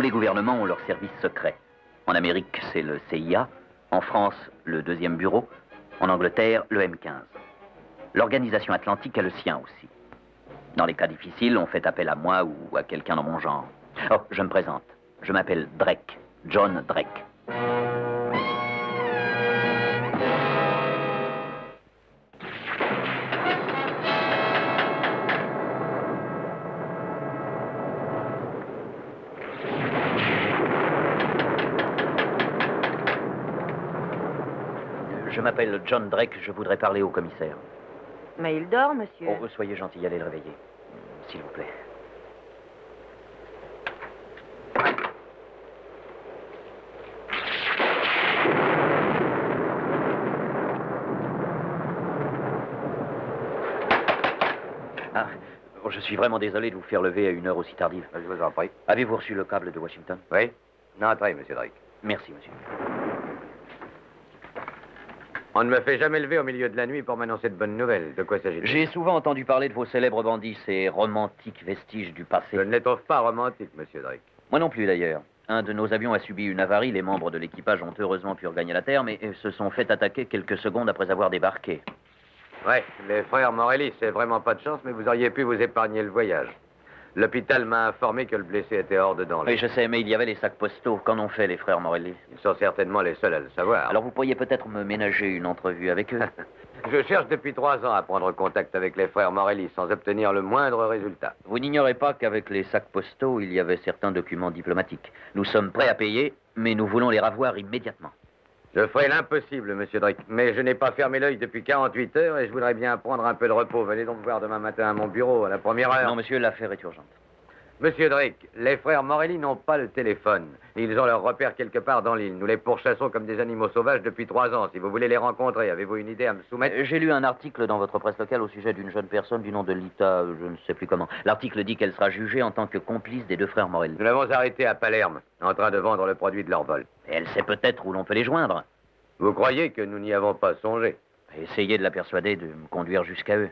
Tous les gouvernements ont leurs services secrets. En Amérique, c'est le CIA. En France, le 2e bureau. En Angleterre, le M15. L'organisation atlantique a le sien aussi. Dans les cas difficiles, on fait appel à moi ou à quelqu'un dans mon genre. Oh, je me présente. Je m'appelle Drake. John Drake. Je m'appelle John Drake, je voudrais parler au commissaire. Mais il dort, monsieur. Oh, soyez gentil, allez le réveiller. S'il vous plaît. Ah, je suis vraiment désolé de vous faire lever à une heure aussi tardive. Je vous en prie. Avez-vous reçu le câble de Washington? Oui. Entrez, monsieur Drake. Merci, monsieur. On ne me fait jamais lever au milieu de la nuit pour m'annoncer de bonnes nouvelles. De quoi s'agit-il? J'ai souvent entendu parler de vos célèbres bandits, ces romantiques vestiges du passé. Je ne les trouve pas romantiques, monsieur Drake. Moi non plus, d'ailleurs. Un de nos avions a subi une avarie. Les membres de l'équipage ont heureusement pu regagner la Terre, mais se sont fait attaquer quelques secondes après avoir débarqué. Ouais, les frères Morelli, c'est vraiment pas de chance, mais vous auriez pu vous épargner le voyage. L'hôpital m'a informé que le blessé était hors de danger. Oui, je sais, mais il y avait les sacs postaux. Qu'en ont fait les frères Morelli? Ils sont certainement les seuls à le savoir. Alors vous pourriez peut-être me ménager une entrevue avec eux. Je cherche depuis 3 ans à prendre contact avec les frères Morelli sans obtenir le moindre résultat. Vous n'ignorez pas qu'avec les sacs postaux, il y avait certains documents diplomatiques. Nous sommes prêts à payer, mais nous voulons les ravoir immédiatement. Je ferai l'impossible, monsieur Drake, mais je n'ai pas fermé l'œil depuis 48 heures et je voudrais bien prendre un peu de repos. Venez donc voir demain matin à mon bureau, à la première heure. Non, monsieur, l'affaire est urgente. Monsieur Drake, les frères Morelli n'ont pas le téléphone. Ils ont leur repère quelque part dans l'île. Nous les pourchassons comme des animaux sauvages depuis 3 ans. Si vous voulez les rencontrer, avez-vous une idée à me soumettre? J'ai lu un article dans votre presse locale au sujet d'une jeune personne du nom de Lita, je ne sais plus comment. L'article dit qu'elle sera jugée en tant que complice des 2 frères Morelli. Nous l'avons arrêtée à Palerme, en train de vendre le produit de leur vol. Et elle sait peut-être où l'on peut les joindre. Vous croyez que nous n'y avons pas songé? Essayez de la persuader de me conduire jusqu'à eux.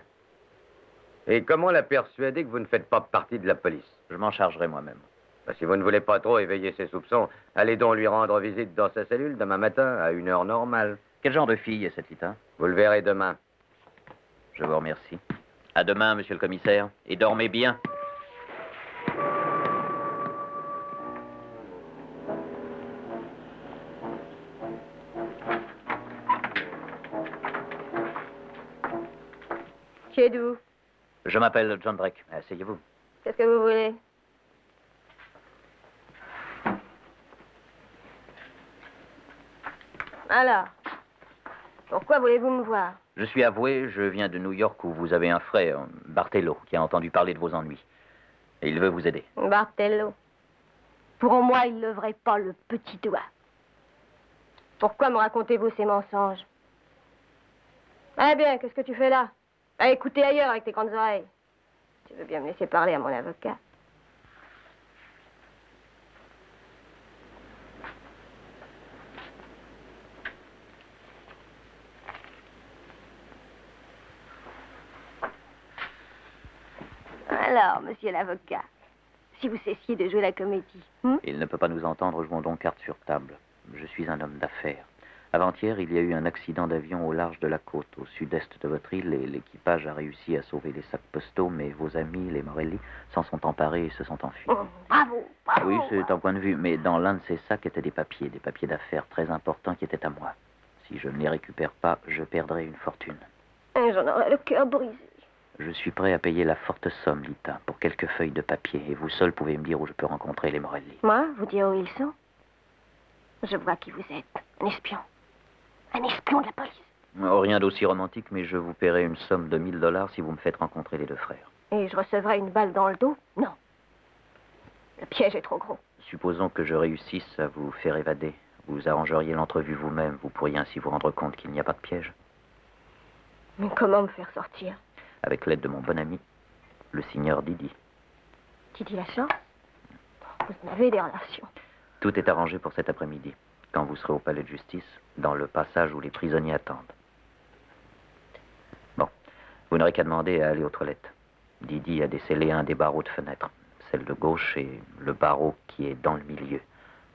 Et comment la persuader que vous ne faites pas partie de la police? Je m'en chargerai moi-même. Si vous ne voulez pas trop éveiller ses soupçons, allez donc lui rendre visite dans sa cellule demain matin à une heure normale. Quel genre de fille est cette Lita? Vous le verrez demain. Je vous remercie. À demain, monsieur le commissaire. Et dormez bien. Qui êtes-vous? Je m'appelle John Drake. Asseyez-vous. Qu'est-ce que vous voulez? Alors, pourquoi voulez-vous me voir? Je suis avoué, je viens de New York où vous avez un frère, Bartello, qui a entendu parler de vos ennuis. Et il veut vous aider. Bartello. Pour moi, il ne leverait pas le petit doigt. Pourquoi me racontez-vous ces mensonges? Eh bien, qu'est-ce que tu fais là? Va écouter ailleurs avec tes grandes oreilles. Tu veux bien me laisser parler à mon avocat? Alors, monsieur l'avocat, si vous cessiez de jouer la comédie, Il ne peut pas nous entendre, jouons donc carte sur table. Je suis un homme d'affaires. Avant-hier, il y a eu un accident d'avion au large de la côte, au sud-est de votre île, et l'équipage a réussi à sauver les sacs postaux, mais vos amis, les Morelli, s'en sont emparés et se sont enfuis. Bravo, bravo. Oui, c'est un point de vue, mais dans l'un de ces sacs étaient des papiers d'affaires très importants qui étaient à moi. Si je ne les récupère pas, je perdrai une fortune. J'en aurais le cœur brisé. Je suis prêt à payer la forte somme, Lita, pour quelques feuilles de papier, et vous seul pouvez me dire où je peux rencontrer les Morelli. Moi, vous dire où ils sont? Je vois qui vous êtes. Un espion. Un espion de la police. Oh, rien d'aussi romantique, mais je vous paierai une somme de $1000 si vous me faites rencontrer les 2 frères. Et je recevrai une balle dans le dos? Non. Le piège est trop gros. Supposons que je réussisse à vous faire évader. Vous arrangeriez l'entrevue vous-même. Vous pourriez ainsi vous rendre compte qu'il n'y a pas de piège. Mais comment me faire sortir? Avec l'aide de mon bon ami, le signor Didi. Didi Lachance? Vous avez des relations. Tout est arrangé pour cet après-midi, quand vous serez au palais de justice, dans le passage où les prisonniers attendent. Bon, vous n'aurez qu'à demander à aller aux toilettes. Didi a décellé un des barreaux de fenêtre. celle de gauche, et le barreau qui est dans le milieu.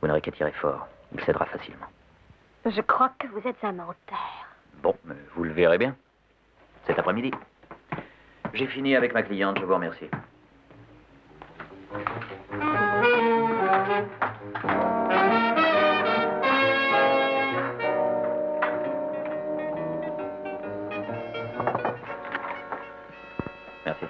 Vous n'aurez qu'à tirer fort. Il cédera facilement. Je crois que vous êtes un menteur. Bon, vous le verrez bien. Cet après-midi. J'ai fini avec ma cliente, je vous remercie. Merci.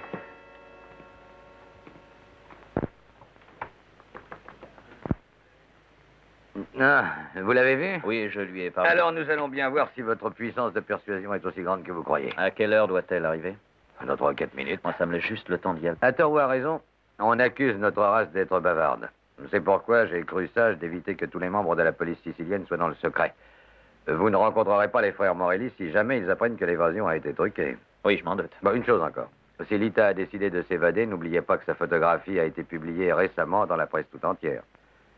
Ah, vous l'avez vu? Oui, je lui ai parlé. Alors nous allons bien voir si votre puissance de persuasion est aussi grande que vous croyez. À quelle heure doit-elle arriver? Dans 3 ou 4 minutes. Moi, ça me laisse juste le temps d'y aller. À tort ou à raison, on accuse notre race d'être bavarde. C'est pourquoi j'ai cru sage d'éviter que tous les membres de la police sicilienne soient dans le secret. Vous ne rencontrerez pas les frères Morelli si jamais ils apprennent que l'évasion a été truquée. Oui, je m'en doute. Bon, une chose encore. Si Lita a décidé de s'évader, n'oubliez pas que sa photographie a été publiée récemment dans la presse tout entière.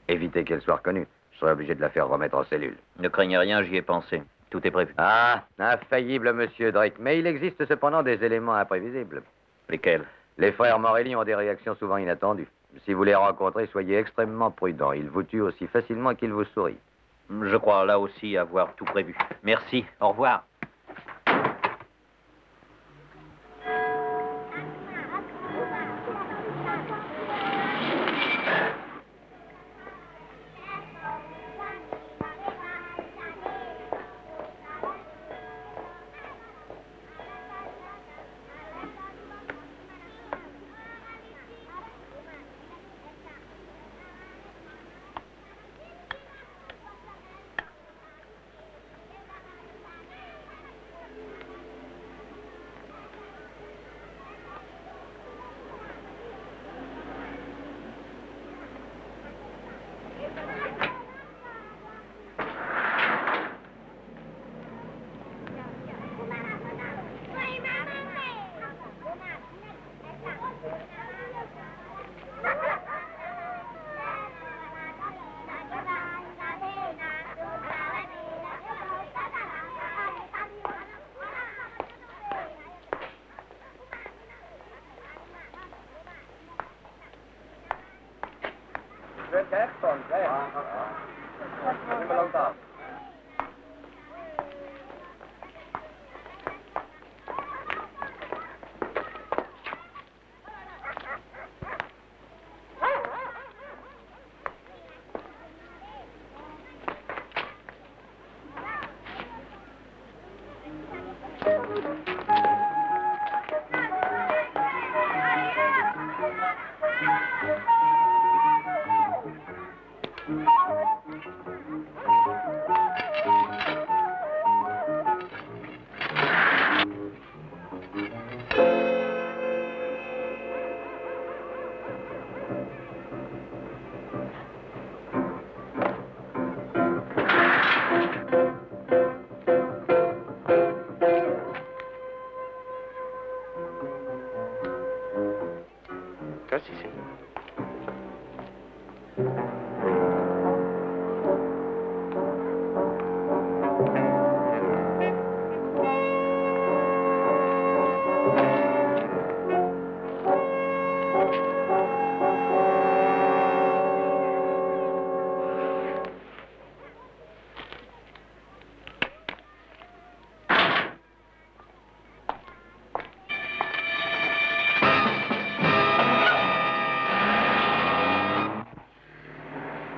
Évitez qu'elle soit reconnue. Je serai obligé de la faire remettre en cellule. Ne craignez rien, j'y ai pensé. Tout est prévu. Ah, infaillible, monsieur Drake. Mais il existe cependant des éléments imprévisibles. Lesquels? Les frères Morelli ont des réactions souvent inattendues. Si vous les rencontrez, soyez extrêmement prudents. Ils vous tuent aussi facilement qu'ils vous sourient. Je crois là aussi avoir tout prévu. Merci. Au revoir.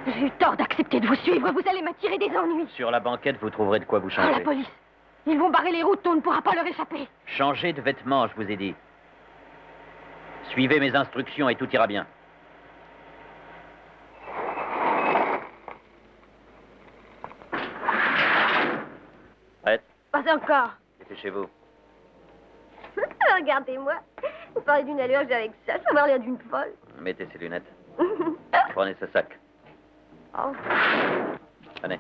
J'ai eu tort d'accepter de vous suivre. Vous allez m'attirer des ennuis. Sur la banquette, vous trouverez de quoi vous Oh, changer. la police. Ils vont barrer les routes, on ne pourra pas leur échapper. Changez de vêtements, je vous ai dit. Suivez mes instructions et tout ira bien. Prête? Pas encore. Dépêchez-vous. Regardez-moi. Vous parlez d'une allure que j'ai avec ça. Ça va l'air d'une folle. Mettez ces lunettes. Prenez ce sac. Oh. Tenez.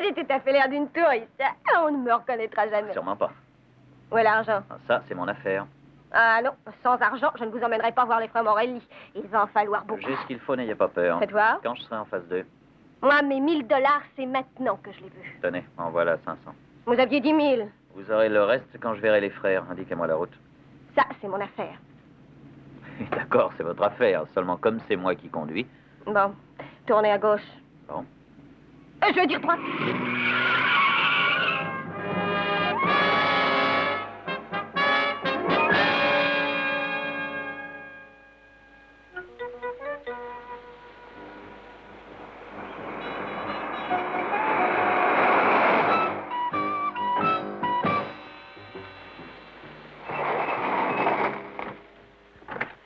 J'ai tout à fait l'air d'une touriste. On ne me reconnaîtra jamais. Sûrement pas. Où est l'argent? Ça, c'est mon affaire. Ah non, sans argent, je ne vous emmènerai pas voir les frères Morelli. Il va en falloir beaucoup. J'ai ce qu'il faut, n'ayez pas peur. Faites voir. Quand je serai en phase 2. Moi, mes 1000 $, c'est maintenant que je les veux. Tenez, en voilà 500. Vous aviez 10 000. Vous aurez le reste quand je verrai les frères. Indiquez-moi la route. Ça, c'est mon affaire. D'accord, c'est votre affaire. Seulement comme c'est moi qui conduis. Bon, tournez à gauche. Bon. Je veux dire droite.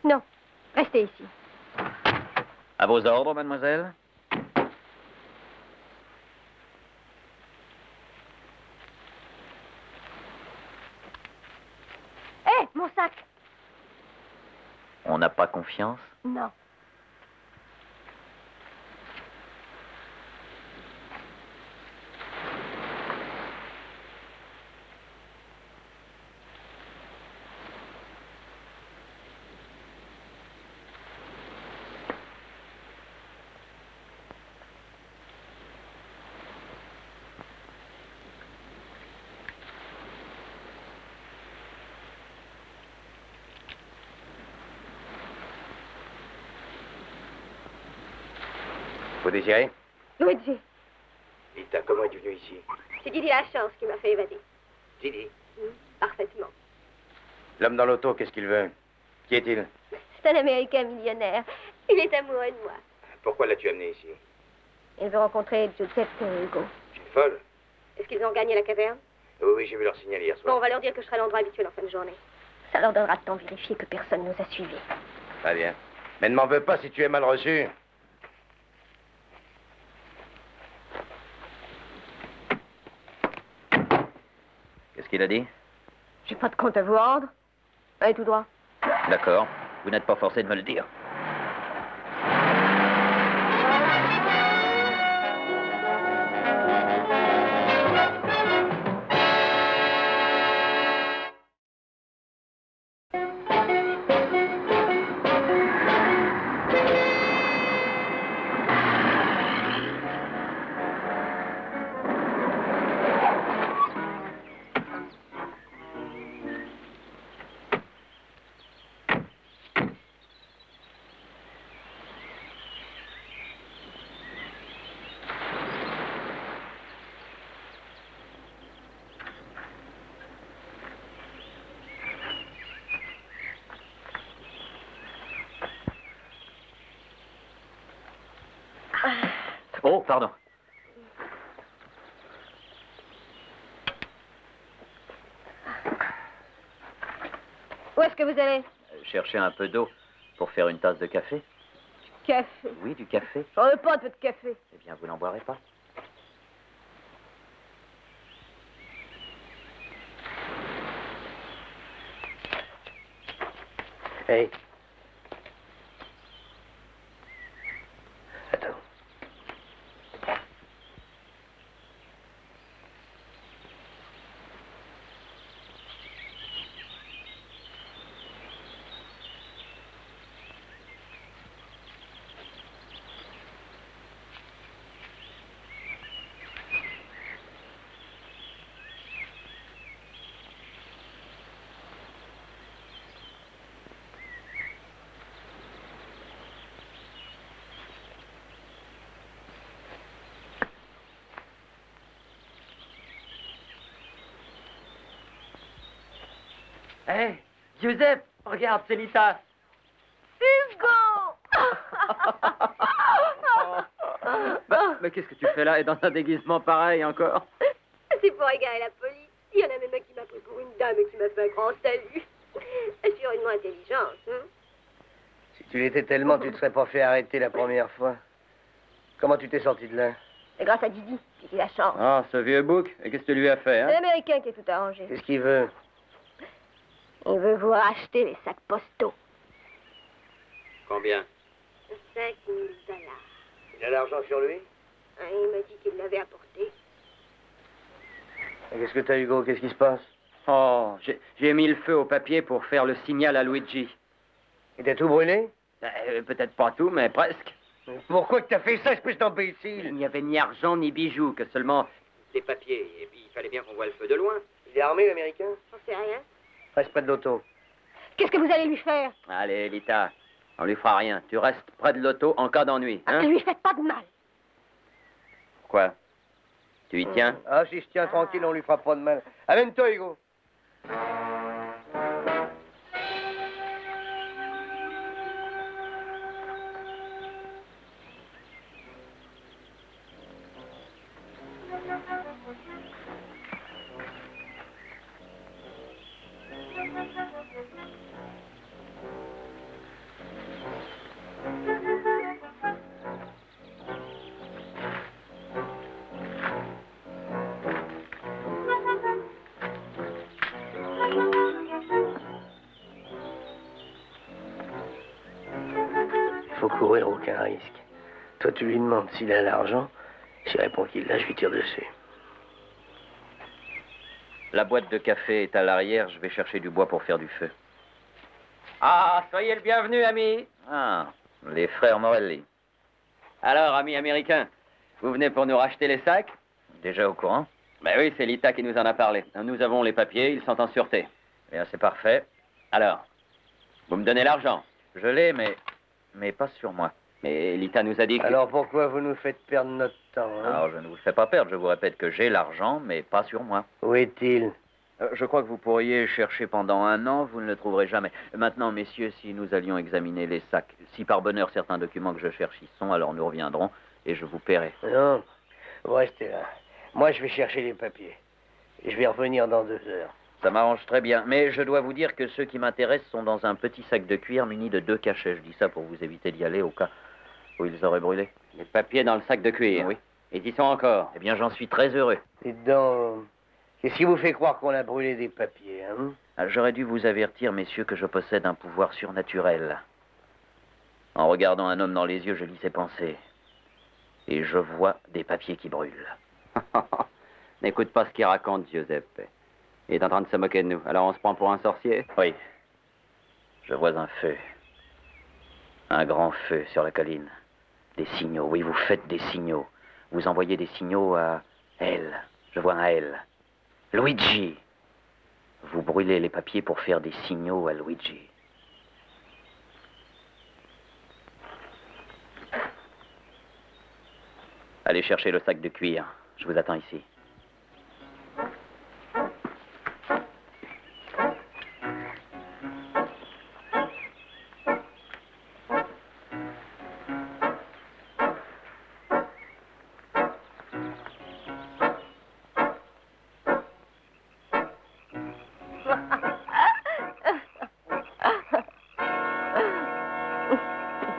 Non, restez ici. À vos ordres, mademoiselle. Hé, mon sac. On n'a pas confiance. Non. Vous désirez? Luigi, Vita, comment es-tu venu ici? c'est Didi la chance qui m'a fait évader. Didi. Parfaitement. L'homme dans l'auto, qu'est-ce qu'il veut? Qui est-il? C'est un Américain millionnaire. Il est amoureux de moi. Pourquoi l'as-tu amené ici? Il veut rencontrer Giuseppe et Hugo. Tu es folle? Est-ce qu'ils ont gagné la caverne? Oui, j'ai vu leur signal hier Bon, soir. on va leur dire que je serai à l'endroit habituel en fin de journée. Ça leur donnera le temps de vérifier que personne nous a suivis. Très bien. Mais ne m'en veux pas si tu es mal reçu. Qu'est-ce qu'il a dit? J'ai pas de compte à vous rendre. Allez, tout droit. D'accord. Vous n'êtes pas forcé de me le dire. Oh, pardon. Où est-ce que vous allez? Chercher un peu d'eau pour faire une tasse de café. Café. Oui, du café. J'en veux pas de votre café. Eh bien, vous n'en boirez pas. Hey. Attends. Hé, Giuseppe, regarde, c'est Lita. Hugo! Mais qu'est-ce que tu fais là et dans un déguisement pareil encore? C'est pour égarer la police. Il y en a même un qui m'a pris pour une dame et qui m'a fait un grand salut. Assurément intelligente, hein? Si tu l'étais tellement, tu ne te serais pas fait arrêter la première fois. Comment tu t'es sorti de là? C'est grâce à Didi, Didi la chance. Ah, ce vieux bouc. Et qu'est-ce que tu lui as fait, C'est hein? l'Américain qui est tout arrangé. Qu'est-ce qu'il veut? Il veut vous racheter les sacs postaux. Combien? 5 000 $. Il a l'argent sur lui? Il m'a dit qu'il l'avait apporté. Et qu'est-ce que t'as, Hugo? Qu'est-ce qui se passe? Oh, j'ai mis le feu au papier pour faire le signal à Luigi. Et t'as tout brûlé? Peut-être pas tout, mais presque. Pourquoi que t'as fait ça, espèce Il d'imbécile? n'y avait ni argent ni bijoux, que seulement des papiers. Et puis il fallait bien qu'on voie le feu de loin. Il est armé, l'Américain? J'en sais rien. Reste près de l'auto. Qu'est-ce que vous allez lui faire? Allez, Lita, on lui fera rien. Tu restes près de l'auto en cas d'ennui, hein? Ne lui faites pas de mal. Quoi? Tu y tiens? Ah, si je tiens tranquille, on lui fera pas de mal. Amène-toi, Hugo. Faut courir aucun risque. Toi, tu lui demandes s'il a l'argent. S'il répond qu'il l'a, je lui tire dessus. La boîte de café est à l'arrière, je vais chercher du bois pour faire du feu. Ah, soyez le bienvenu, ami. Ah, les frères Morelli. Alors, ami américain, vous venez pour nous racheter les sacs? Déjà au courant? Ben oui, c'est Lita qui nous en a parlé. Nous avons les papiers, ils sont en sûreté. Bien, c'est parfait. Alors, vous me donnez l'argent? Je l'ai, mais pas sur moi. Mais Lita nous a dit que... Alors pourquoi vous nous faites perdre notre temps, hein? Alors, je ne vous le fais pas perdre, je vous répète que j'ai l'argent, mais pas sur moi. Où est-il? Je crois que vous pourriez chercher pendant 1 an, vous ne le trouverez jamais. Maintenant, messieurs, si nous allions examiner les sacs, si par bonheur certains documents que je cherche y sont, alors nous reviendrons et je vous paierai. Non, vous restez là. Moi, je vais chercher les papiers. Et je vais revenir dans 2 heures. Ça m'arrange très bien, mais je dois vous dire que ceux qui m'intéressent sont dans un petit sac de cuir muni de 2 cachets. Je dis ça pour vous éviter d'y aller au cas où ils auraient brûlé. Les papiers dans le sac de cuir? Oui. Ils y sont encore? Eh bien, j'en suis très heureux. Dites donc, qu'est-ce qui vous fait croire qu'on a brûlé des papiers, hein? Ah, j'aurais dû vous avertir, messieurs, que je possède un pouvoir surnaturel. En regardant un homme dans les yeux, je lis ses pensées. Et je vois des papiers qui brûlent. N'écoute pas ce qu'il raconte, Giuseppe. Il est en train de se moquer de nous. Alors on se prend pour un sorcier? Oui. Je vois un feu. Un grand feu sur la colline. Des signaux. Oui, vous faites des signaux. Vous envoyez des signaux à elle. Je vois un elle. Luigi. Vous brûlez les papiers pour faire des signaux à Luigi. Allez chercher le sac de cuir. Je vous attends ici.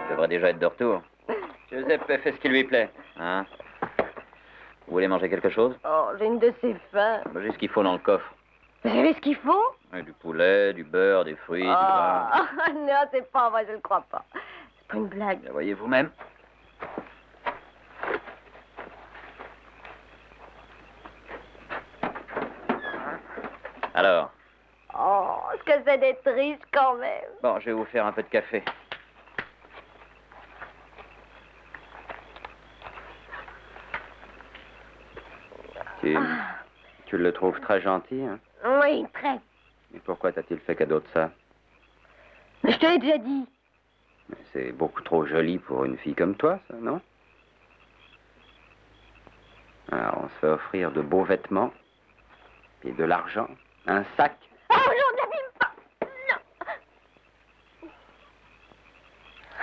Il devrait déjà être de retour. Giuseppe fait ce qui lui plaît. Hein? Vous voulez manger quelque chose? Oh, j'ai une de ces faim. J'ai ce qu'il faut dans le coffre. Vous savez ce qu'il faut? Du poulet, du beurre, des fruits, du vin. Oh, non, c'est pas vrai, je ne crois pas. C'est pas une blague. Bien, voyez vous-même. Alors, Oh, ce que c'est d'être riche quand même. bon, je vais vous faire un peu de café. Tu le trouves très gentil, hein? Oui, très. Et pourquoi t'a-t-il fait cadeau de ça? Mais je te l'ai déjà dit. Mais c'est beaucoup trop joli pour une fille comme toi, ça, non? Alors, on se fait offrir de beaux vêtements, et de l'argent, un sac. Oh non, n'abîme pas. Non.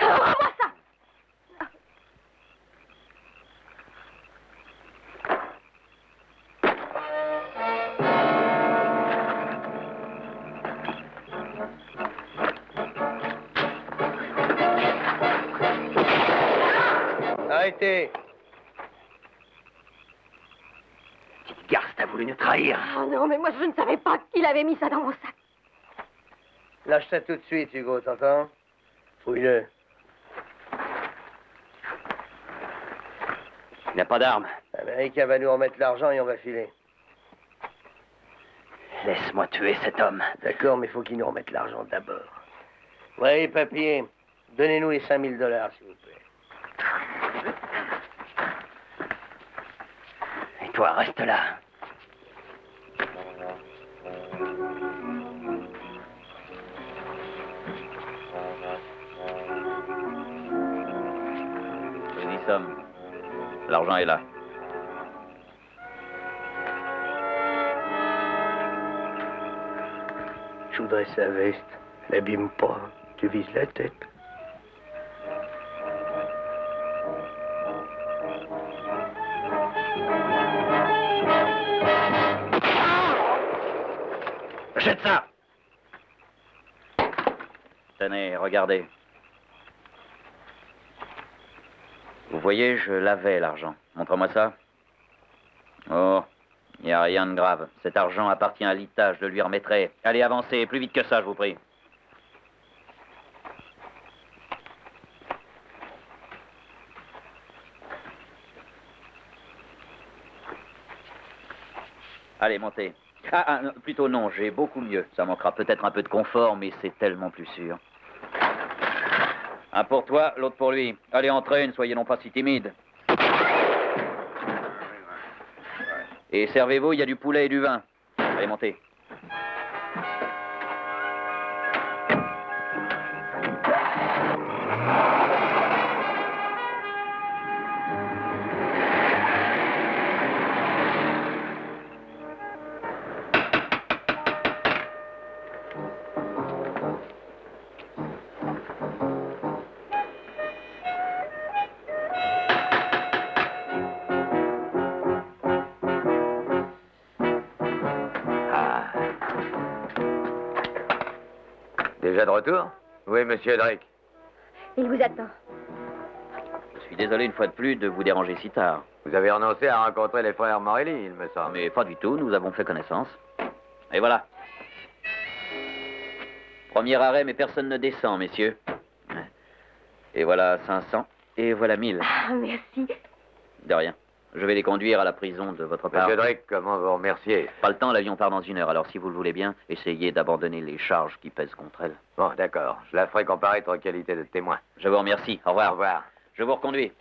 Oh, rends-moi ça. Arrêtez! Petite garce, t'as voulu nous trahir. Oh non, mais moi je ne savais pas qu'il avait mis ça dans mon sac. Lâche ça tout de suite, Hugo, t'entends? Fouille-le. Il n'a pas d'arme. L'Américain va nous remettre l'argent et on va filer. Laisse-moi tuer cet homme. D'accord, mais faut qu'il nous remette l'argent d'abord. Oui, papier. Donnez-nous les 5 000 $, s'il vous plaît. Et toi, reste là. Nous y sommes. L'argent est là. Je voudrais sa veste. L'abîme pas. Tu vises la tête. Jette ça! Tenez, regardez. Vous voyez, je l'avais, l'argent. Montre-moi ça. Oh, il n'y a rien de grave. Cet argent appartient à Lita, je le lui remettrai. Allez, avancez, plus vite que ça, je vous prie. Allez, montez. Non, plutôt non, j'ai beaucoup mieux. Ça manquera peut-être un peu de confort, mais c'est tellement plus sûr. Un pour toi, l'autre pour lui. Allez, entraîne, soyez non pas si timide. Et servez-vous, il y a du poulet et du vin. Allez, montez. Déjà de retour? Oui, monsieur Drake. Il vous attend. Je suis désolé une fois de plus de vous déranger si tard. Vous avez renoncé à rencontrer les frères Morelli, il me semble. Mais pas du tout, nous avons fait connaissance. Et voilà. Premier arrêt, mais personne ne descend, messieurs. Et voilà 500, et voilà 1000. Ah, merci. De rien. Je vais les conduire à la prison de votre part. Monsieur Drake, comment vous remercier? Pas le temps, l'avion part dans 1 heure, alors si vous le voulez bien, essayez d'abandonner les charges qui pèsent contre elle. Bon, d'accord. Je la ferai comparaître en qualité de témoin. Je vous remercie. Au revoir. Au revoir. Je vous reconduis.